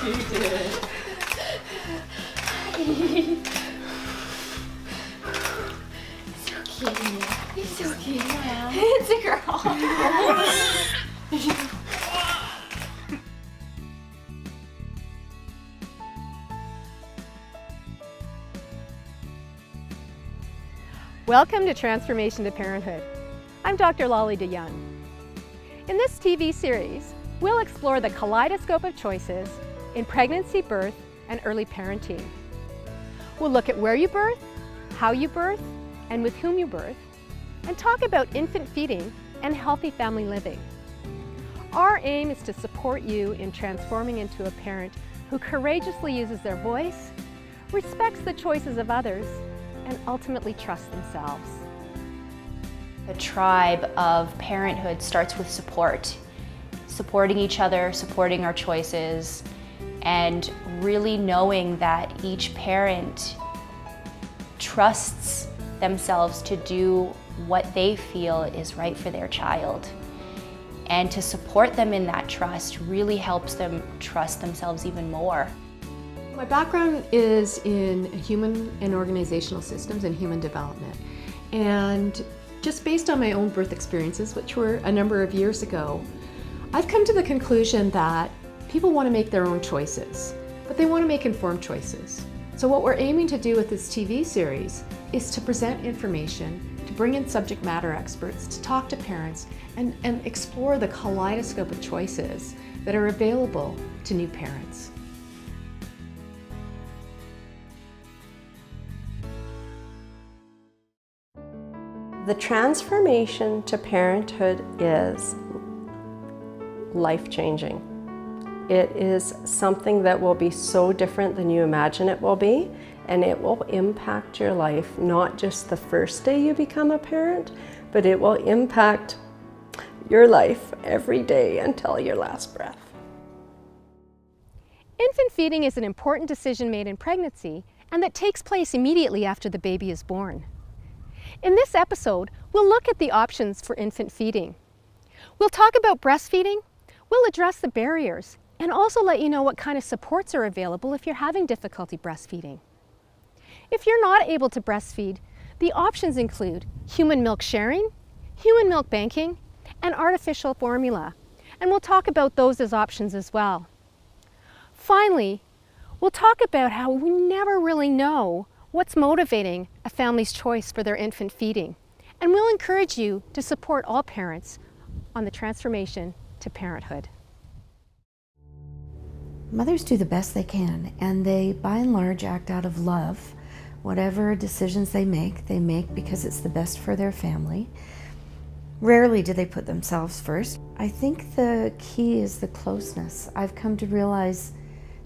You did. So cute. You're so cute. Yeah. It's a girl. Welcome to Transformation to Parenthood. I'm Dr. Lolly DeYoung. In this TV series, we'll explore the kaleidoscope of choices in pregnancy, birth, and early parenting. We'll look at where you birth, how you birth, and with whom you birth, and talk about infant feeding and healthy family living. Our aim is to support you in transforming into a parent who courageously uses their voice, respects the choices of others, and ultimately trust themselves. The tribe of parenthood starts with support. Supporting each other, supporting our choices, and really knowing that each parent trusts themselves to do what they feel is right for their child. And to support them in that trust really helps them trust themselves even more. My background is in human and organizational systems and human development. And just based on my own birth experiences, which were a number of years ago, I've come to the conclusion that people want to make their own choices, but they want to make informed choices. So what we're aiming to do with this TV series is to present information, to bring in subject matter experts, to talk to parents, and explore the kaleidoscope of choices that are available to new parents. The transformation to parenthood is life-changing. It is something that will be so different than you imagine it will be, and it will impact your life, not just the first day you become a parent, but it will impact your life every day until your last breath. Infant feeding is an important decision made in pregnancy and that takes place immediately after the baby is born. In this episode, we'll look at the options for infant feeding. We'll talk about breastfeeding, we'll address the barriers, and also let you know what kind of supports are available if you're having difficulty breastfeeding. If you're not able to breastfeed, the options include human milk sharing, human milk banking, and artificial formula. And we'll talk about those as options as well. Finally, we'll talk about how we never really know what's motivating a family's choice for their infant feeding. And we'll encourage you to support all parents on the transformation to parenthood. Mothers do the best they can, and they, by and large, act out of love. Whatever decisions they make because it's the best for their family. Rarely do they put themselves first. I think the key is the closeness. I've come to realize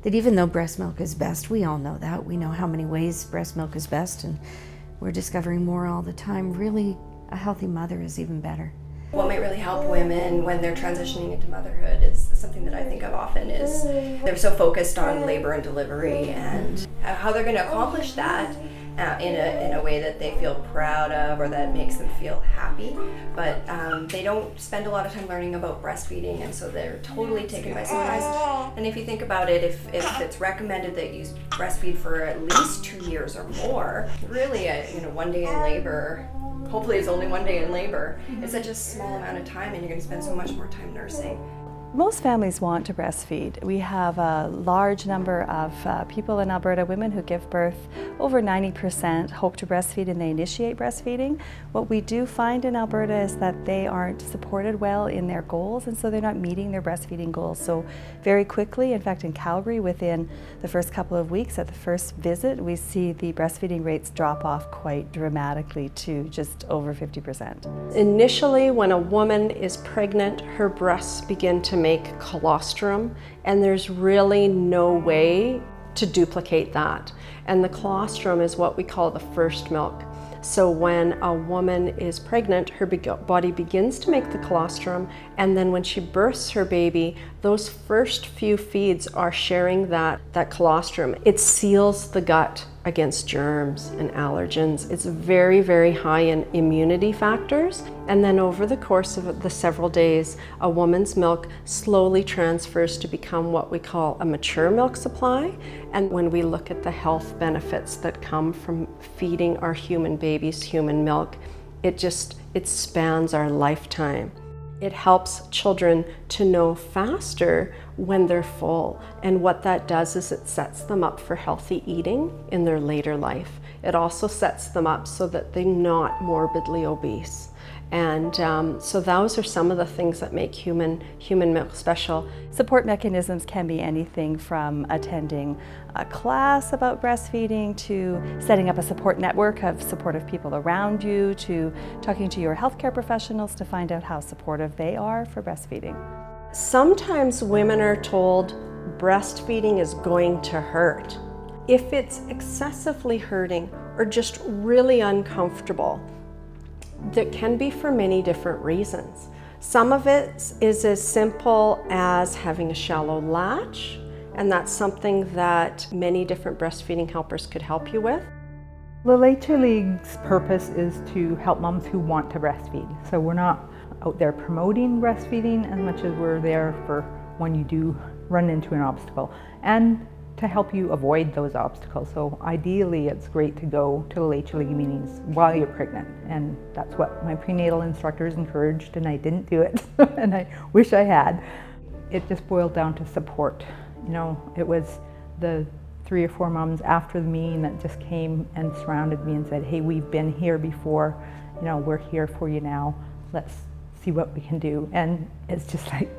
that even though breast milk is best, we all know that. We know how many ways breast milk is best, and we're discovering more all the time. Really, a healthy mother is even better. What might really help women when they're transitioning into motherhood is something that I think of often is they're so focused on labor and delivery and how they're going to accomplish that in a way that they feel proud of or that makes them feel happy, but they don't spend a lot of time learning about breastfeeding, and so they're totally taken by surprise. And if you think about it, if it's recommended that you breastfeed for at least 2 years or more, really, 1 day in labor, hopefully it's only 1 day in labor, it's such a small amount of time, and you're going to spend so much more time nursing. Most families want to breastfeed. We have a large number of people in Alberta, women who give birth. Over 90% hope to breastfeed and they initiate breastfeeding. What we do find in Alberta is that they aren't supported well in their goals, and so they're not meeting their breastfeeding goals. So very quickly, in fact in Calgary, within the first couple of weeks at the first visit, we see the breastfeeding rates drop off quite dramatically to just over 50%. Initially, when a woman is pregnant, her breasts begin to make colostrum, and there's really no way to duplicate that. And the colostrum is what we call the first milk. So when a woman is pregnant, her body begins to make the colostrum, and then when she births her baby, those first few feeds are sharing that colostrum. It seals the gut against germs and allergens. It's very, very high in immunity factors. And then over the course of the several days, a woman's milk slowly transfers to become what we call a mature milk supply. And when we look at the health benefits that come from feeding our human babies human milk, it spans our lifetime. It helps children to know faster when they're full, and what that does is it sets them up for healthy eating in their later life. It also sets them up so that they're not morbidly obese. And so those are some of the things that make human milk special. Support mechanisms can be anything from attending a class about breastfeeding to setting up a support network of supportive people around you, to talking to your healthcare professionals to find out how supportive they are for breastfeeding. Sometimes women are told breastfeeding is going to hurt. If it's excessively hurting or just really uncomfortable, that can be for many different reasons. Some of it is as simple as having a shallow latch, and that's something that many different breastfeeding helpers could help you with. The Leche League's purpose is to help moms who want to breastfeed. So we're not out there promoting breastfeeding as much as we're there for when you do run into an obstacle, and to help you avoid those obstacles. So ideally it's great to go to the Leche League meetings while you're pregnant, and that's what my prenatal instructors encouraged, and I didn't do it and I wish I had. It just boiled down to support. You know, it was the 3 or 4 moms after the meeting that just came and surrounded me and said, hey, we've been here before, you know, we're here for you now, let's see what we can do. And it's just like,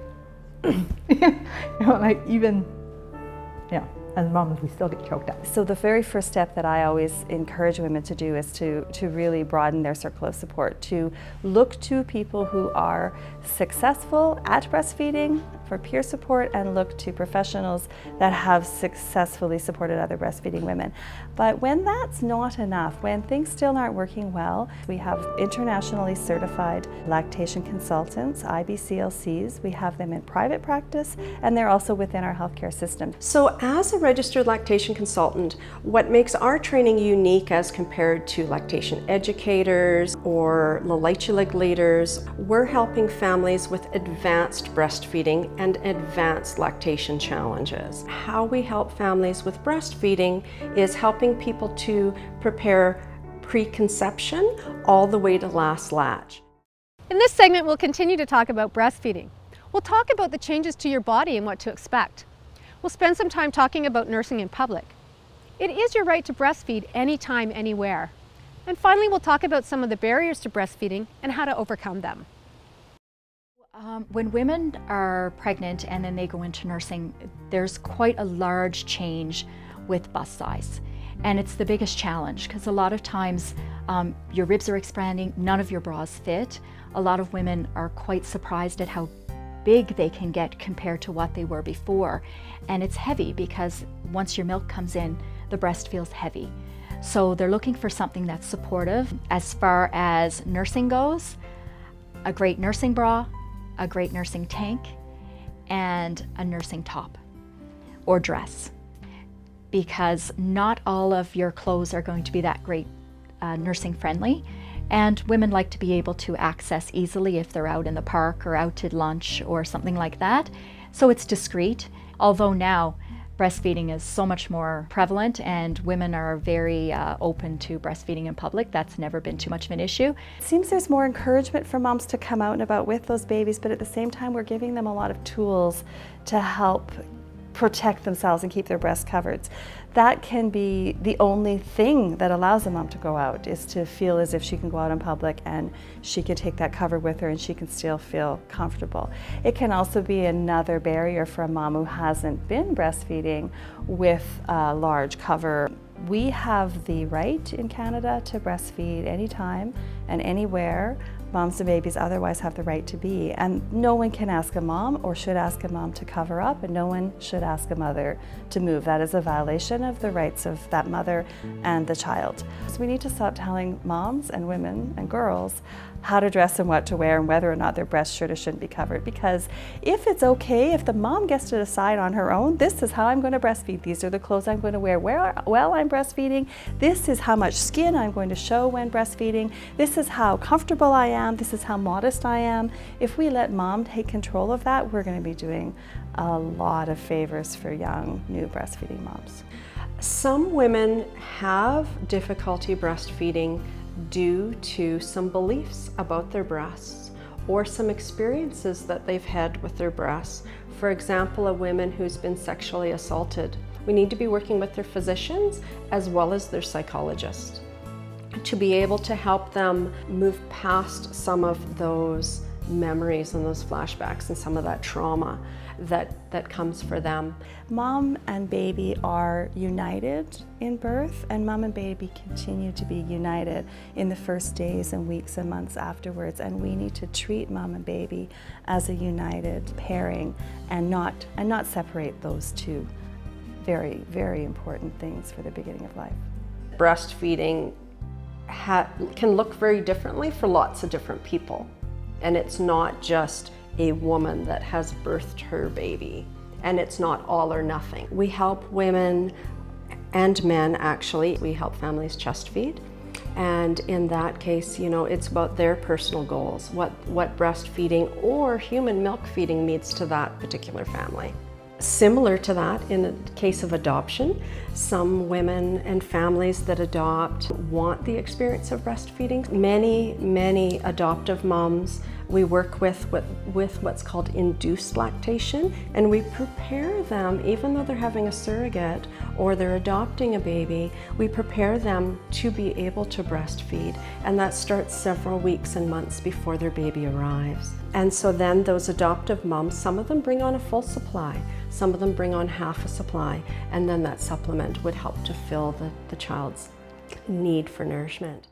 you know, like even, yeah, as moms, we still get choked up. So the very first step that I always encourage women to do is to really broaden their circle of support, to look to people who are successful at breastfeeding for peer support, and look to professionals that have successfully supported other breastfeeding women. But when that's not enough, when things still aren't working well, we have internationally certified lactation consultants, IBCLCs. We have them in private practice, and they're also within our healthcare system. So as a registered lactation consultant, what makes our training unique as compared to lactation educators or the Leche League leaders, we're helping families with advanced breastfeeding and advanced lactation challenges. How we help families with breastfeeding is helping people to prepare preconception all the way to last latch. In this segment, we'll continue to talk about breastfeeding. We'll talk about the changes to your body and what to expect. We'll spend some time talking about nursing in public. It is your right to breastfeed anytime, anywhere. And finally, we'll talk about some of the barriers to breastfeeding and how to overcome them. When women are pregnant and then they go into nursing, there's quite a large change with bust size. And it's the biggest challenge because a lot of times your ribs are expanding, none of your bras fit. A lot of women are quite surprised at how big they can get compared to what they were before. And it's heavy because once your milk comes in, the breast feels heavy. So they're looking for something that's supportive. As far as nursing goes, a great nursing bra, a great nursing tank, and a nursing top or dress. Because not all of your clothes are going to be that great nursing friendly. And women like to be able to access easily if they're out in the park or out to lunch or something like that. So it's discreet, although now breastfeeding is so much more prevalent and women are very open to breastfeeding in public. That's never been too much of an issue. It seems there's more encouragement for moms to come out and about with those babies, but at the same time we're giving them a lot of tools to help protect themselves and keep their breasts covered. That can be the only thing that allows a mom to go out, is to feel as if she can go out in public and she can take that cover with her and she can still feel comfortable. It can also be another barrier for a mom who hasn't been breastfeeding with a large cover. We have the right in Canada to breastfeed anytime and anywhere moms and babies otherwise have the right to be. And no one can ask a mom or should ask a mom to cover up, and no one should ask a mother to move. That is a violation of the rights of that mother and the child. So we need to stop telling moms and women and girls how to dress and what to wear and whether or not their breast should or shouldn't be covered. Because if it's okay, if the mom gets to decide on her own, this is how I'm going to breastfeed, these are the clothes I'm going to wear while I'm breastfeeding, this is how much skin I'm going to show when breastfeeding, this is how comfortable I am, this is how modest I am. If we let mom take control of that, we're going to be doing a lot of favors for young, new breastfeeding moms. Some women have difficulty breastfeeding due to some beliefs about their breasts or some experiences that they've had with their breasts. For example, a woman who's been sexually assaulted. We need to be working with their physicians as well as their psychologists to be able to help them move past some of those memories and those flashbacks and some of that trauma that comes for them. Mom and baby are united in birth, and mom and baby continue to be united in the first days and weeks and months afterwards, and we need to treat mom and baby as a united pairing and not separate those two very, very important things for the beginning of life. Breastfeeding can look very differently for lots of different people. And it's not just a woman that has birthed her baby, and it's not all or nothing. We help women and men, actually. We help families chest feed, and in that case, you know, it's about their personal goals, what breastfeeding or human milk feeding means to that particular family. Similar to that, in the case of adoption, some women and families that adopt want the experience of breastfeeding. Many adoptive moms we work with what's called induced lactation, and we prepare them, even though they're having a surrogate or they're adopting a baby, we prepare them to be able to breastfeed, and that starts several weeks and months before their baby arrives. And so then those adoptive moms, some of them bring on a full supply, some of them bring on half a supply, and then that supplement would help to fill the child's need for nourishment.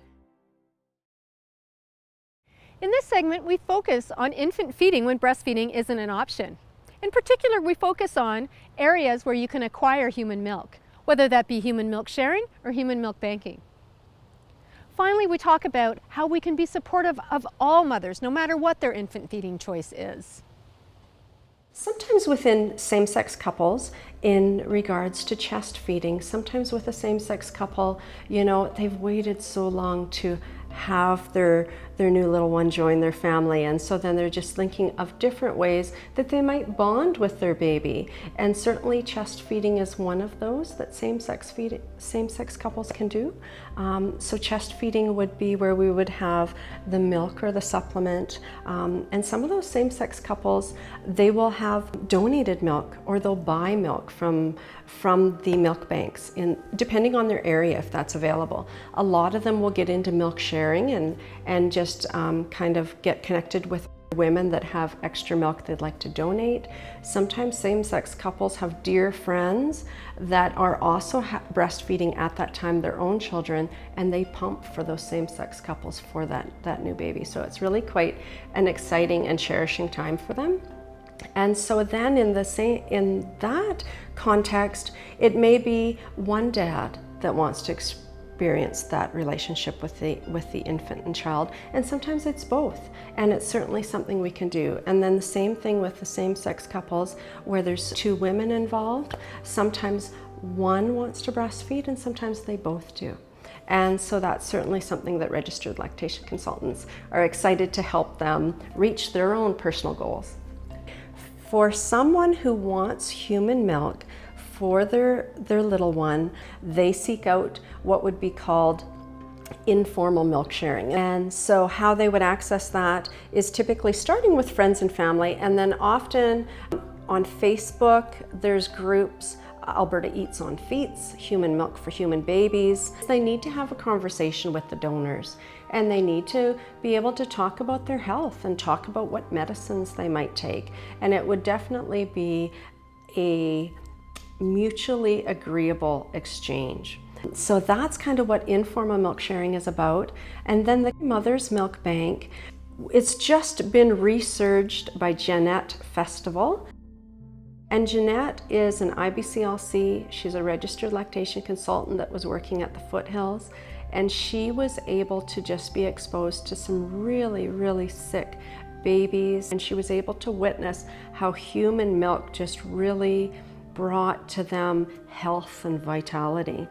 In this segment, we focus on infant feeding when breastfeeding isn't an option. In particular, we focus on areas where you can acquire human milk, whether that be human milk sharing or human milk banking. Finally, we talk about how we can be supportive of all mothers, no matter what their infant feeding choice is. Sometimes within same-sex couples, in regards to chest feeding, sometimes with a same-sex couple, you know, they've waited so long to have their new little one join their family, and so then they're just thinking of different ways that they might bond with their baby. And certainly chest feeding is one of those that same-sex couples can do. So chest feeding would be where we would have the milk or the supplement, and some of those same-sex couples, they will have donated milk, or they'll buy milk from the milk banks, depending on their area, if that's available. A lot of them will get into milk sharing and just kind of get connected with women that have extra milk they'd like to donate. Sometimes same-sex couples have dear friends that are also breastfeeding at that time their own children, and they pump for those same-sex couples for that new baby. So it's really quite an exciting and cherishing time for them. And so then in that context, it may be one dad that wants to experience that relationship with the infant and child, and sometimes it's both, and it's certainly something we can do. And then the same thing with the same-sex couples where there's two women involved. Sometimes one wants to breastfeed and sometimes they both do. And so that's certainly something that registered lactation consultants are excited to help them reach their own personal goals. For someone who wants human milk for their little one, they seek out what would be called informal milk sharing. And so how they would access that is typically starting with friends and family, and then often on Facebook there's groups, Alberta Eats on Feets, Human Milk for Human Babies. They need to have a conversation with the donors, and they need to be able to talk about their health and talk about what medicines they might take. And it would definitely be a mutually agreeable exchange. So that's kind of what informal milk sharing is about. And then the Mother's Milk Bank, it's just been researched by Jeanette Festival. And Jeanette is an IBCLC. She's a registered lactation consultant that was working at the Foothills, and she was able to just be exposed to some really, really sick babies, and she was able to witness how human milk just really brought to them health and vitality.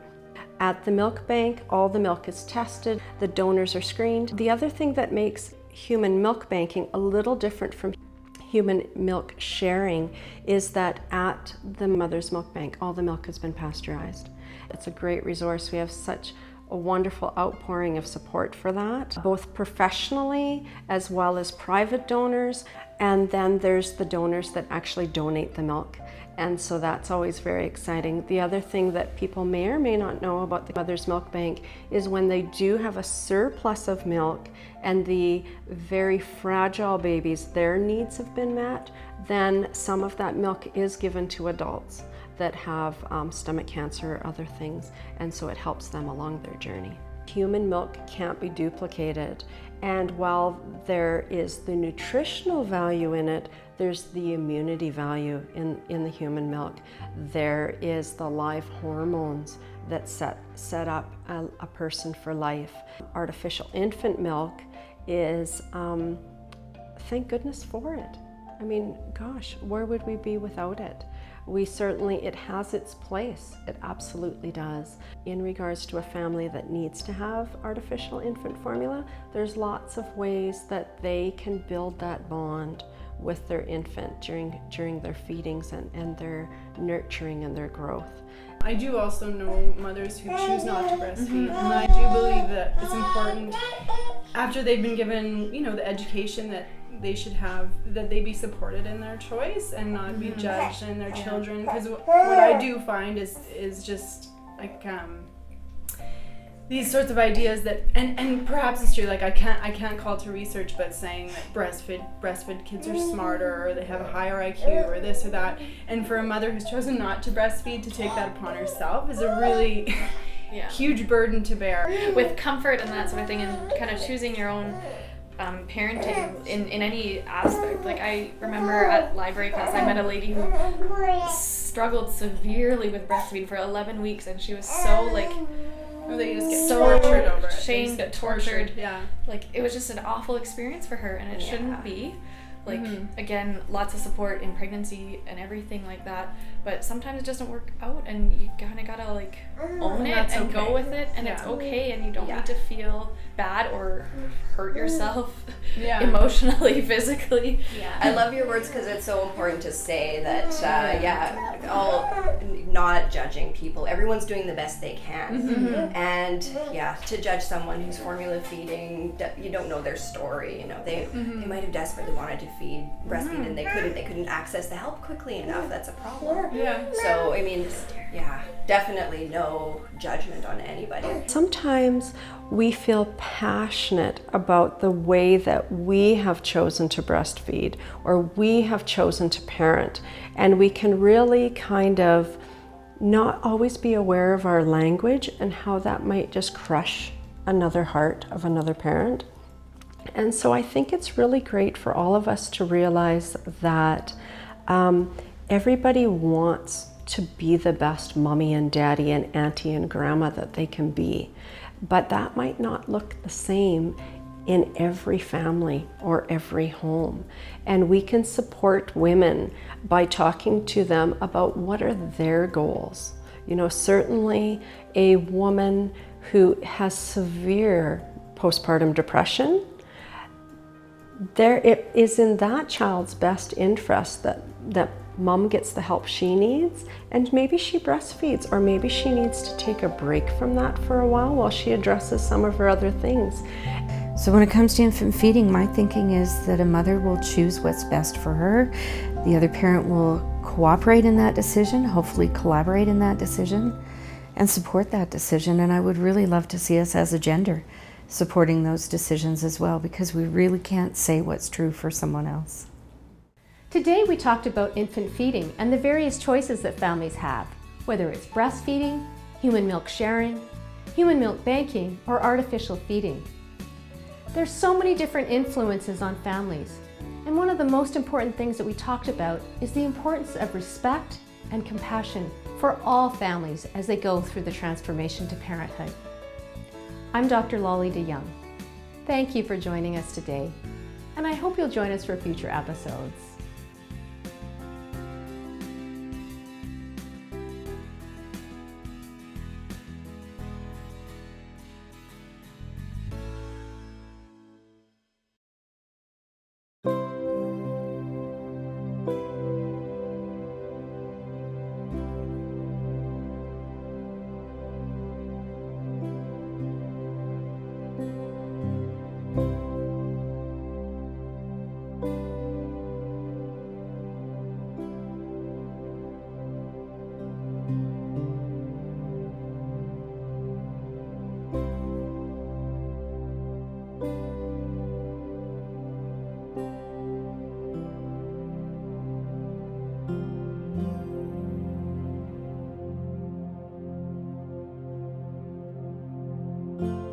At the milk bank, all the milk is tested, the donors are screened. The other thing that makes human milk banking a little different from human milk sharing is that at the Mother's Milk Bank, all the milk has been pasteurized. It's a great resource. We have such a wonderful outpouring of support for that, both professionally as well as private donors. And then there's the donors that actually donate the milk. And so that's always very exciting. The other thing that people may or may not know about the Mother's Milk Bank is when they do have a surplus of milk and the very fragile babies, their needs have been met, then some of that milk is given to adults that have stomach cancer or other things, and so it helps them along their journey. Human milk can't be duplicated, and while there is the nutritional value in it, there's the immunity value in the human milk. There is the live hormones that set up a person for life. Artificial infant milk is, thank goodness for it. I mean, gosh, where would we be without it? It has its place. It absolutely does. In regards to a family that needs to have artificial infant formula, there's lots of ways that they can build that bond with their infant during their feedings and their nurturing and their growth. I do also know mothers who choose not to breastfeed, and I do believe that it's important after they've been given, you know, the education that they should have, that they be supported in their choice and not be judged in their children. Because what I do find is just like these sorts of ideas that, and perhaps it's true, like I can't call to research, but saying that breastfed kids are smarter, or they have a higher IQ, or this or that, and for a mother who's chosen not to breastfeed to take that upon herself is a really huge burden to bear. With comfort and that sort of thing, and kind of choosing your own parenting in any aspect. Like I remember at library class I met a lady who struggled severely with breastfeeding for 11 weeks, and she was so like they just get so tortured over it. shamed, tortured. Yeah. Like it was just an awful experience for her, and it shouldn't be. Like again, lots of support in pregnancy and everything like that, but sometimes it doesn't work out, and you kind of gotta like own it and go with it, and it's okay, and you don't need to feel bad or hurt yourself emotionally, physically. I love your words, because it's so important to say that all not judging people. Everyone's doing the best they can, and to judge someone who's formula feeding, you don't know their story. You know, they might have desperately wanted to breastfeed and they couldn't access the help quickly enough. That's a problem. So I mean, definitely no judgment on anybody. Sometimes we feel passionate about the way that we have chosen to breastfeed or we have chosen to parent, and we can really kind of not always be aware of our language and how that might just crush another heart of another parent. And so I think it's really great for all of us to realize that everybody wants to be the best mommy and daddy and auntie and grandma that they can be. But that might not look the same in every family or every home. And we can support women by talking to them about what are their goals. You know, certainly a woman who has severe postpartum depression, it is in that child's best interest that mom gets the help she needs, and maybe she breastfeeds, or maybe she needs to take a break from that for a while she addresses some of her other things. So when it comes to infant feeding, my thinking is that a mother will choose what's best for her. The other parent will cooperate in that decision, hopefully collaborate in that decision, and support that decision. And I would really love to see us as a gender supporting those decisions as well, because we really can't say what's true for someone else. Today we talked about infant feeding and the various choices that families have, whether it's breastfeeding, human milk sharing, human milk banking, or artificial feeding. There's so many different influences on families, And one of the most important things that we talked about is the importance of respect and compassion for all families as they go through the transformation to parenthood. I'm Dr. Lolly DeYoung. Thank you for joining us today, and I hope you'll join us for future episodes. you.